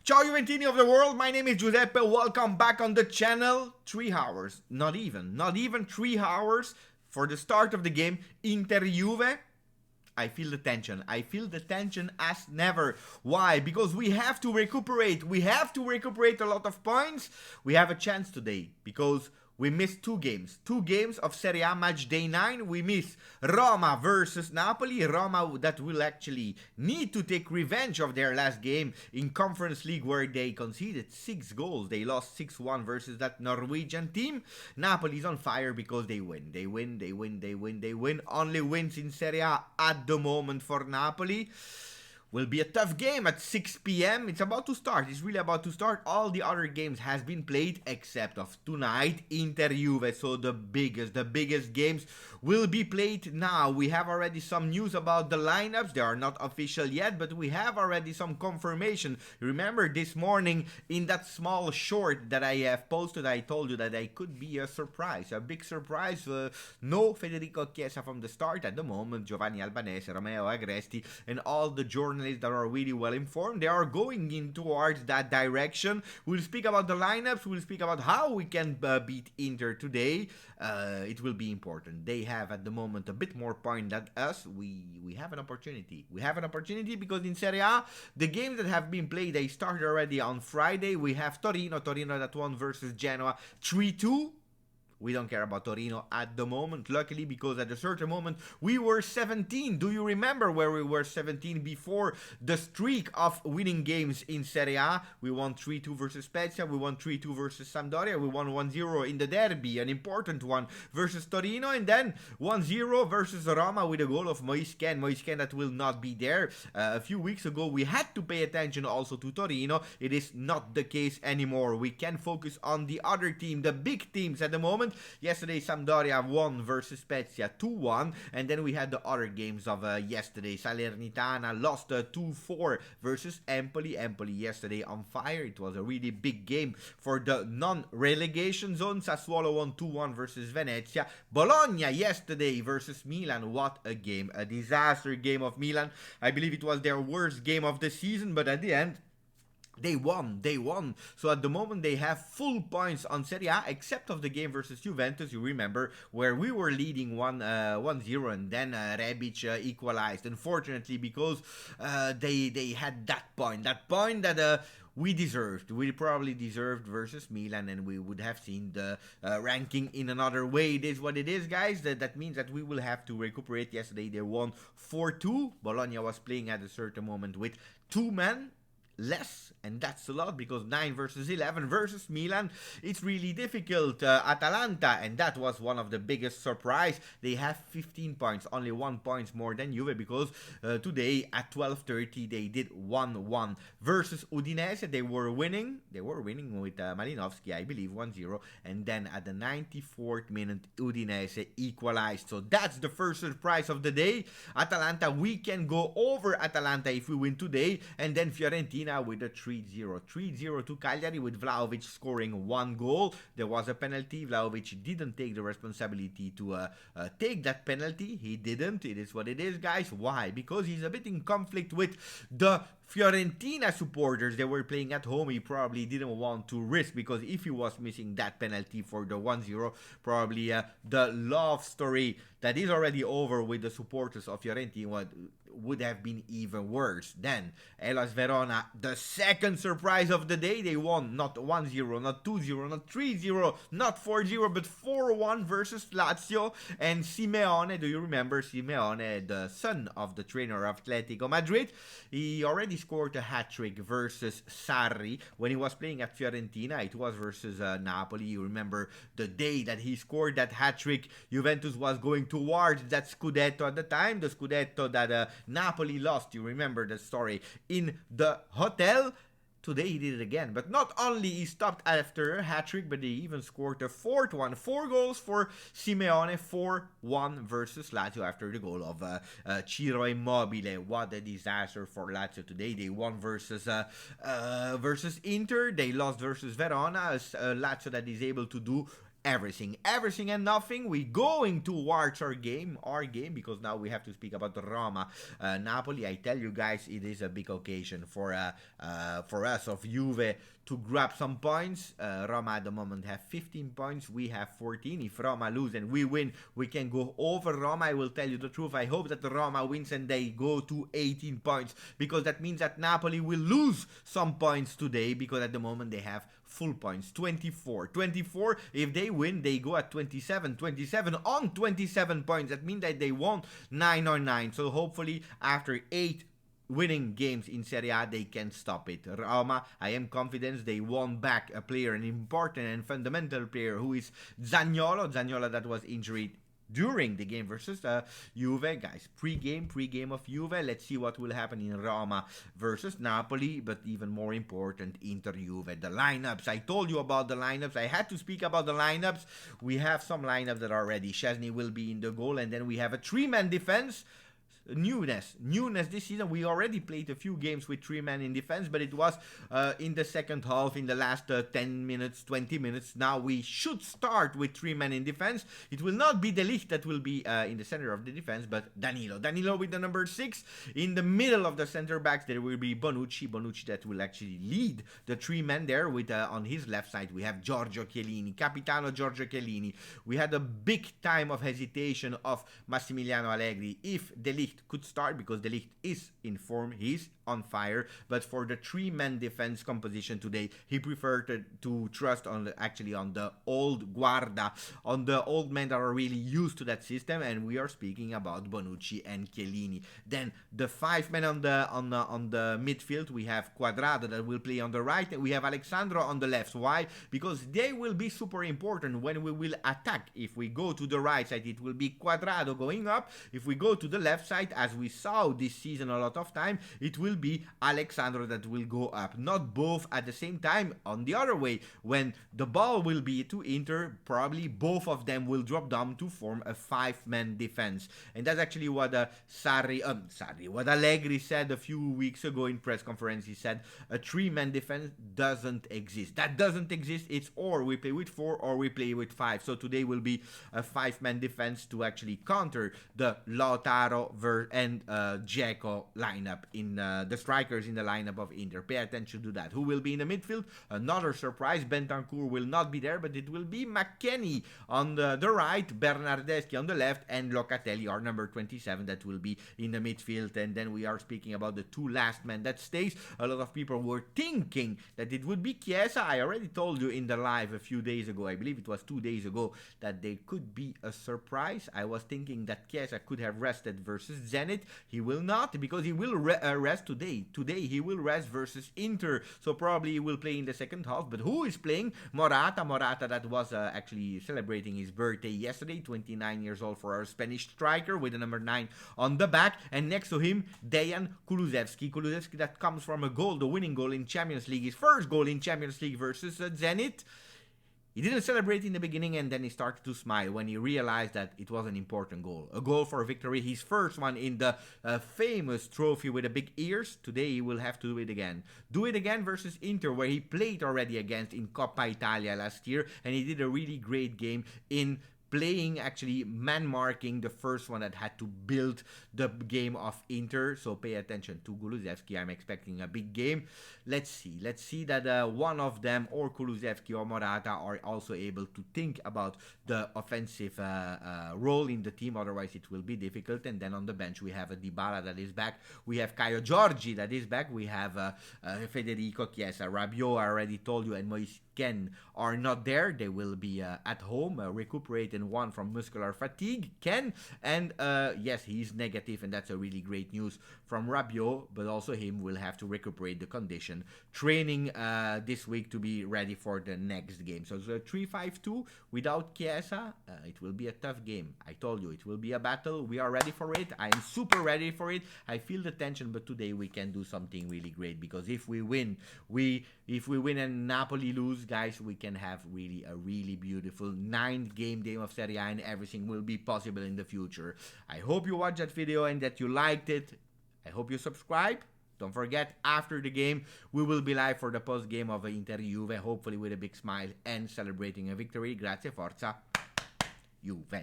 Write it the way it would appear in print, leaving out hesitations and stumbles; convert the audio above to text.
Ciao Juventini of the world, my name is Giuseppe, welcome back on the channel. 3 hours, not even 3 hours for the start of the game, Inter-Juve. I feel the tension as never. Why? Because we have to recuperate a lot of points. We have a chance today, because we missed two games of Serie A match day 9. We miss Roma versus Napoli. Roma that will actually need to take revenge of their last game in Conference League, where they conceded 6 goals. They lost 6-1 versus that Norwegian team. Napoli's on fire because they win. Only wins in Serie A at the moment for Napoli. Will be a tough game at 6 p.m. It's about to start. It's really about to start. All the other games has been played except of tonight, Inter-Juve. So the biggest games will be played now. We have already some news about the lineups. They are not official yet, but we have already some confirmation. Remember this morning in that small short that I have posted, I told you that I could be a surprise, a big surprise. No Federico Chiesa from the start at the moment. Giovanni Albanese, Romeo Agresti, and all the journalists that are really well informed, they are going in towards that direction. We'll speak about the lineups. We'll speak about how we can beat Inter today. It will be important. They have at the moment a bit more point than us. We have an opportunity. We have an opportunity because in Serie A, the games that have been played, they started already on Friday. We have Torino that won versus Genoa 3-2. We don't care about Torino at the moment, luckily, because at a certain moment we were 17. Do you remember where we were 17 before the streak of winning games in Serie A? We won 3-2 versus Spezia, we won 3-2 versus Sampdoria, we won 1-0 in the derby, an important one, versus Torino, and then 1-0 versus Roma with a goal of Moisken that will not be there. A few weeks ago we had to pay attention also to Torino. It is not the case anymore. We can focus on the other team, the big teams at the moment. Yesterday, Sampdoria won versus Spezia 2-1, and then we had the other games of yesterday. Salernitana lost 2-4 versus Empoli. Empoli yesterday on fire. It was a really big game for the non-relegation zone. Sassuolo won 2-1 versus Venezia. Bologna yesterday versus Milan. What a game. A disaster game of Milan. I believe it was their worst game of the season, but at the end, they won. So at the moment they have full points on Serie A, except of the game versus Juventus, you remember, where we were leading 1-0 and then Rebic equalized. Unfortunately, because they had that point that we deserved. We probably deserved versus Milan, and we would have seen the ranking in another way. It is what it is, guys. That means that we will have to recuperate. Yesterday they won 4-2. Bologna was playing at a certain moment with 2 men less, and that's a lot, because 9 versus 11 versus Milan, it's really difficult. Atalanta, and that was one of the biggest surprise, they have 15 points, only 1 point more than Juve, because today at 12:30 they did 1-1 versus Udinese. They were winning with Malinowski, I believe, 1-0, and then at the 94th minute Udinese equalized. So that's the first surprise of the day. Atalanta, we can go over Atalanta if we win today, and then Fiorentina with a 3-0 to Cagliari, with Vlahovic scoring 1 goal. There was a penalty. Vlahovic didn't take the responsibility to take that penalty. He didn't. It is what it is, guys. Why? Because he's a bit in conflict with the Fiorentina supporters. They were playing at home. He probably didn't want to risk, because if he was missing that penalty for the 1-0, probably the love story that is already over with the supporters of Fiorentina would have been even worse. Then Hellas Verona, the second surprise of the day, they won not 1-0, not 2-0, not 3-0, not 4-0, but 4-1 versus Lazio. And Simeone, do you remember Simeone, the son of the trainer of Atletico Madrid? He already scored a hat-trick versus Sarri when he was playing at Fiorentina. It was versus Napoli. You remember the day that he scored that hat-trick, Juventus was going towards that Scudetto at the time, the Scudetto that Napoli lost. You remember the story in the hotel. Today he did it again, but not only he stopped after a hat-trick, but he even scored a 4th one. 4 goals for Simeone, 4-1 versus Lazio after the goal of Ciro Immobile. What a disaster for Lazio today. They won versus Inter, they lost versus Verona. Lazio that is able to do everything and nothing. We going to watch our game, because now we have to speak about the Roma, Napoli. I tell you guys, it is a big occasion for us of Juve to grab some points. Roma at the moment have 15 points. We have 14. If Roma lose and we win, we can go over Roma. I will tell you the truth. I hope that the Roma wins and they go to 18 points, because that means that Napoli will lose some points today, because at the moment they have full points, 24. If they win, they go at 27 on 27 points. That means that they won 9 or 9. So hopefully after 8 winning games in Serie A, they can stop it. Roma, I am confident they won back a player, an important and fundamental player, who is Zaniolo that was injured during the game versus Juve. Guys, pre-game of Juve. Let's see what will happen in Roma versus Napoli, but even more important, Inter Juve. The lineups, I told you about the lineups. I had to speak about the lineups. We have some lineups that are ready. Szczesny will be in the goal, and then we have a 3-man defense. Newness this season. We already played a few games with 3-men in defense, but it was in the second half, in the last 10 minutes, 20 minutes. Now we should start with 3-men in defense. It will not be De Ligt that will be in the center of the defense, but Danilo with the number 6. In the middle of the center backs, there will be Bonucci that will actually lead the 3-men there. With on his left side, we have Giorgio Chiellini, Capitano Giorgio Chiellini. We had a big time of hesitation of Massimiliano Allegri if De Ligt could start, because De Ligt is in form, he's on fire, but for the 3-man defense composition today, he preferred to trust on the old guarda, on the old men that are really used to that system, and we are speaking about Bonucci and Chiellini. Then the 5 men on the midfield, we have Cuadrado that will play on the right, and we have Alexandro on the left. Why? Because they will be super important when we will attack. If we go to the right side, it will be Cuadrado going up. If we go to the left side, as we saw this season a lot of time, it will be Alexandro that will go up. Not both at the same time. On the other way, when the ball will be to Inter, probably both of them will drop down to form a 5-man defense. And that's actually what what Allegri said a few weeks ago in press conference. He said a 3-man defense doesn't exist. That doesn't exist. It's or we play with 4 or we play with 5. So today will be a 5-man defense to actually counter the Lautaro and Dzeko lineup in the strikers in the lineup of Inter. Pay attention to that. Who will be in the midfield? Another surprise. Bentancur will not be there, but it will be McKennie on the right, Bernardeschi on the left, and Locatelli, our number 27, that will be in the midfield. And then we are speaking about the 2 last men that stays. A lot of people were thinking that it would be Chiesa. I already told you in the live a few days ago, I believe it was 2 days ago, that there could be a surprise. I was thinking that Chiesa could have rested versus Zenit. He will not, because he will rest today. Today he will rest versus Inter, so probably he will play in the second half. But who is playing? Morata that was actually celebrating his birthday yesterday, 29 years old for our Spanish striker, with the number 9 on the back, and next to him Dejan Kulusevski that comes from a goal, the winning goal in Champions League, his first goal in Champions League versus Zenit. He didn't celebrate in the beginning, and then he started to smile when he realized that it was an important goal. A goal for victory, his first one in the famous trophy with the big ears. Today he will have to do it again. Do it again versus Inter, where he played already against in Coppa Italia last year, and he did a really great game in playing, actually man-marking the first one that had to build the game of Inter. So pay attention to Kulusevski. I'm expecting a big game. Let's see that one of them, or Kulusevski or Morata, are also able to think about the offensive role in the team. Otherwise it will be difficult. And then on the bench we have a Dybala that is back. We have Caio Giorgi that is back. We have Federico Chiesa. Rabiot, I already told you, and Moise Ken are not there. They will be at home, recuperating one from muscular fatigue. Ken, and yes, he's negative, and that's a really great news from Rabiot, but also him will have to recuperate the condition. Training this week to be ready for the next game. So it's a 3-5-2 without Chiesa. It will be a tough game. I told you, it will be a battle. We are ready for it. I am super ready for it. I feel the tension, but today we can do something really great, because if we win, and Napoli lose, guys, we can have really a really beautiful 9-game game of Serie A, and everything will be possible in the future. I hope you watched that video and that you liked it. I hope you subscribe. Don't forget, after the game, we will be live for the post game of Inter Juve, hopefully with a big smile and celebrating a victory. Grazie, forza, Juve.